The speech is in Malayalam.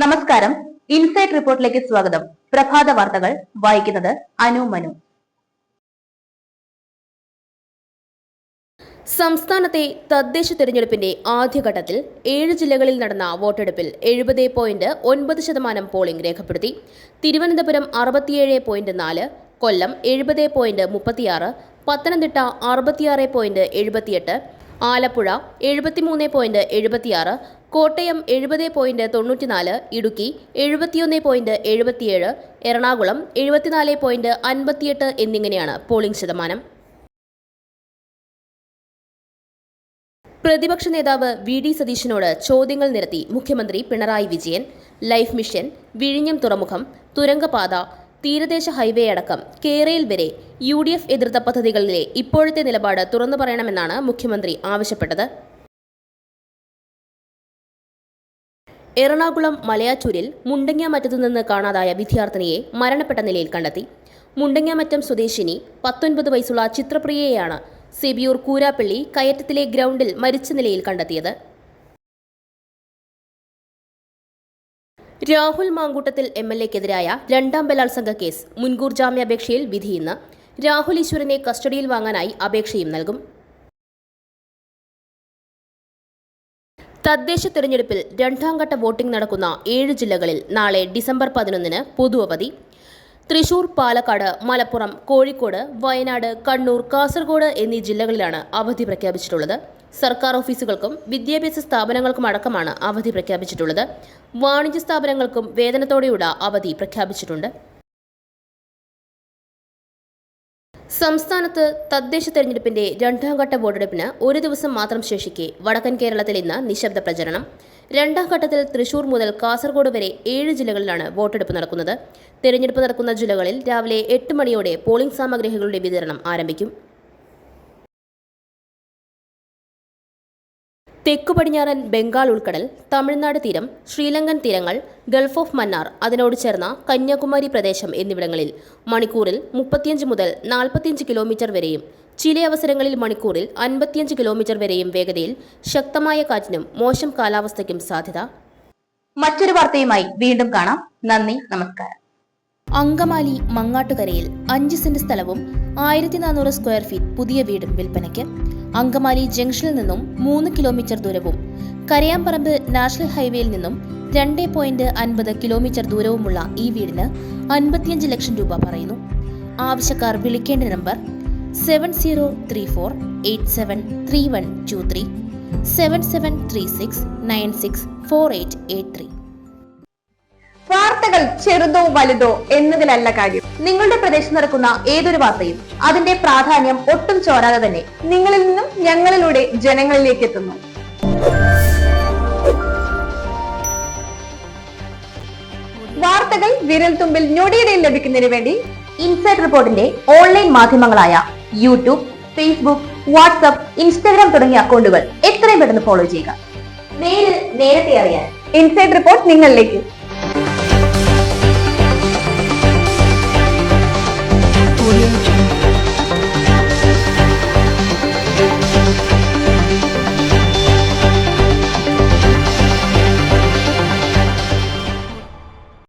നമസ്കാരം. ഇൻസൈറ്റ് റിപ്പോർട്ടിലേക്ക് സ്വാഗതം. പ്രഭാത വാർത്തകൾ വായിക്കുന്നത് അനു മനു. സംസ്ഥാനത്തെ തദ്ദേശ തെരഞ്ഞെടുപ്പിന്റെ ആദ്യഘട്ടത്തിൽ 7 ജില്ലകളിൽ നടന്ന വോട്ടെടുപ്പിൽ 70.9% പോളിംഗ് രേഖപ്പെടുത്തി. തിരുവനന്തപുരം 67.4, കൊല്ലം 70.36, പത്തനംതിട്ട 66.78, ആലപ്പുഴ 73.76, കോട്ടയം 70.94, ഇടുക്കി 71.77, എറണാകുളം 74.58 എന്നിങ്ങനെയാണ് പോളിംഗ് ശതമാനം. പ്രതിപക്ഷ നേതാവ് വി.ഡി. സതീശനോട് ചോദ്യങ്ങൾ നിരത്തി മുഖ്യമന്ത്രി പിണറായി വിജയൻ. ലൈഫ് മിഷൻ, വിഴിഞ്ഞം തുറമുഖം, തുരങ്കപാത, തീരദേശ ഹൈവേ അടക്കം കേരയിൽ വരെ UDF എതിർത്ത പദ്ധതികളിലെ ഇപ്പോഴത്തെ നിലപാട് തുറന്നു പറയണമെന്നാണ് മുഖ്യമന്ത്രി ആവശ്യപ്പെട്ടത്. എറണാകുളം മലയാറ്റൂരിൽ മുണ്ടങ്ങാമറ്റത്തു നിന്ന് കാണാതായ വിദ്യാർത്ഥിനിയെ മരണപ്പെട്ട നിലയിൽ കണ്ടെത്തി. മുണ്ടങ്ങാമറ്റം സ്വദേശിനി 19 വയസ്സുള്ള ചിത്രപ്രിയയെയാണ് സെബിയൂർ കൂരാപ്പള്ളി കയറ്റത്തിലെ ഗ്രൗണ്ടിൽ മരിച്ച നിലയിൽ കണ്ടെത്തിയത്. രാഹുൽ മാങ്കൂട്ടത്തിൽ MLA-ക്കെതിരായ 2ാം ബലാത്സംഗ കേസ് മുൻകൂർ ജാമ്യാപേക്ഷയിൽ വിധി ഇന്ന്. രാഹുൽ ഈശ്വരനെ കസ്റ്റഡിയിൽ വാങ്ങാനായി അപേക്ഷയും നൽകും. തദ്ദേശ തെരഞ്ഞെടുപ്പിൽ 2ാം ഘട്ട വോട്ടിംഗ് നടക്കുന്ന 7 ജില്ലകളിൽ നാളെ ഡിസംബർ 11 പൊതു അവധി. തൃശൂർ, പാലക്കാട്, മലപ്പുറം, കോഴിക്കോട്, വയനാട്, കണ്ണൂർ, കാസർഗോഡ് എന്നീ ജില്ലകളിലാണ് അവധി പ്രഖ്യാപിച്ചിട്ടുള്ളത്. സർക്കാർ ഓഫീസുകൾക്കും വിദ്യാഭ്യാസ സ്ഥാപനങ്ങൾക്കുമടക്കമാണ് അവധി പ്രഖ്യാപിച്ചിട്ടുള്ളത്. വാണിജ്യ സ്ഥാപനങ്ങൾക്കും വേതനത്തോടെയുള്ള അവധി പ്രഖ്യാപിച്ചിട്ടുണ്ട്. സംസ്ഥാനത്ത് തദ്ദേശ തെരഞ്ഞെടുപ്പിന്റെ 2ാം ഘട്ട വോട്ടെടുപ്പിന് ഒരു ദിവസം മാത്രം ശേഷിക്കെ വടക്കൻ കേരളത്തിൽ ഇന്ന് നിശബ്ദ പ്രചരണം. 2ാം ഘട്ടത്തിൽ തൃശൂർ മുതൽ കാസർഗോഡ് വരെ 7 ജില്ലകളിലാണ് വോട്ടെടുപ്പ് നടക്കുന്നത്. തെരഞ്ഞെടുപ്പ് നടക്കുന്ന ജില്ലകളിൽ രാവിലെ 8 മണിയോടെ പോളിംഗ് സാമഗ്രികളുടെ വിതരണം ആരംഭിക്കും. തെക്കു പടിഞ്ഞാറൻ ബംഗാൾ ഉൾക്കടൽ, തമിഴ്നാട് തീരം, ശ്രീലങ്കൻ തീരങ്ങൾ, ഗൾഫ് ഓഫ് മന്നാർ, അതിനോട് ചേർന്ന കന്യാകുമാരി പ്രദേശം എന്നിവിടങ്ങളിൽ മണിക്കൂറിൽ 35 മുതൽ 45 കിലോമീറ്റർ വരെയും ചില അവസരങ്ങളിൽ മണിക്കൂറിൽ 55 കിലോമീറ്റർ വരെയും വേഗതയിൽ ശക്തമായ കാറ്റിനും മോശം കാലാവസ്ഥയ്ക്കും സാധ്യത. മറ്റൊരു വാർത്തയുമായി വീണ്ടും കാണാം. നന്ദി, നമസ്കാരം. അങ്കമാലി മങ്ങാട്ടുകരയിൽ 5 സെന്റ് സ്ഥലവും 1400 സ്ക്വയർ ഫീറ്റ് പുതിയ വീടും വിൽപ്പനയ്ക്ക്. അങ്കമാലി ജംഗ്ഷനിൽ നിന്നും 3 കിലോമീറ്റർ ദൂരവും കരയാമ്പറമ്പ് നാഷണൽ ഹൈവേയിൽ നിന്നും 2.50 കിലോമീറ്റർ ദൂരവുമുള്ള ഈ വീടിന് 55 ലക്ഷം രൂപ പറയുന്നു. ആവശ്യക്കാർ വിളിക്കേണ്ട നമ്പർ 7034873123 7736964883. വാർത്തകൾ ചെറുതോ വലുതോ എന്നതിലല്ല കാര്യം. നിങ്ങളുടെ പ്രദേശത്ത് നടക്കുന്ന ഏതൊരു വാർത്തയും അതിന്റെ പ്രാധാന്യം ഒട്ടും ചോരാതെ തന്നെ നിങ്ങളിൽ നിന്നും ഞങ്ങളിലൂടെ ജനങ്ങളിലേക്ക് എത്തുന്നു. വാർത്തകൾ വിരൽ തുമ്പിൽ ഞൊടിയിടയിൽ ലഭിക്കുന്നതിന് വേണ്ടി ഇൻസൈറ്റ് റിപ്പോർട്ടിന്റെ ഓൺലൈൻ മാധ്യമങ്ങളായ യൂട്യൂബ്, ഫേസ്ബുക്ക്, വാട്സ്ആപ്പ്, ഇൻസ്റ്റാഗ്രാം തുടങ്ങിയ അക്കൗണ്ടുകൾ എത്രയും പെട്ടെന്ന് ഫോളോ ചെയ്യുക. നേരത്തെ അറിയാൻ ഇൻസൈറ്റ് റിപ്പോർട്ട് നിങ്ങളിലേക്ക്.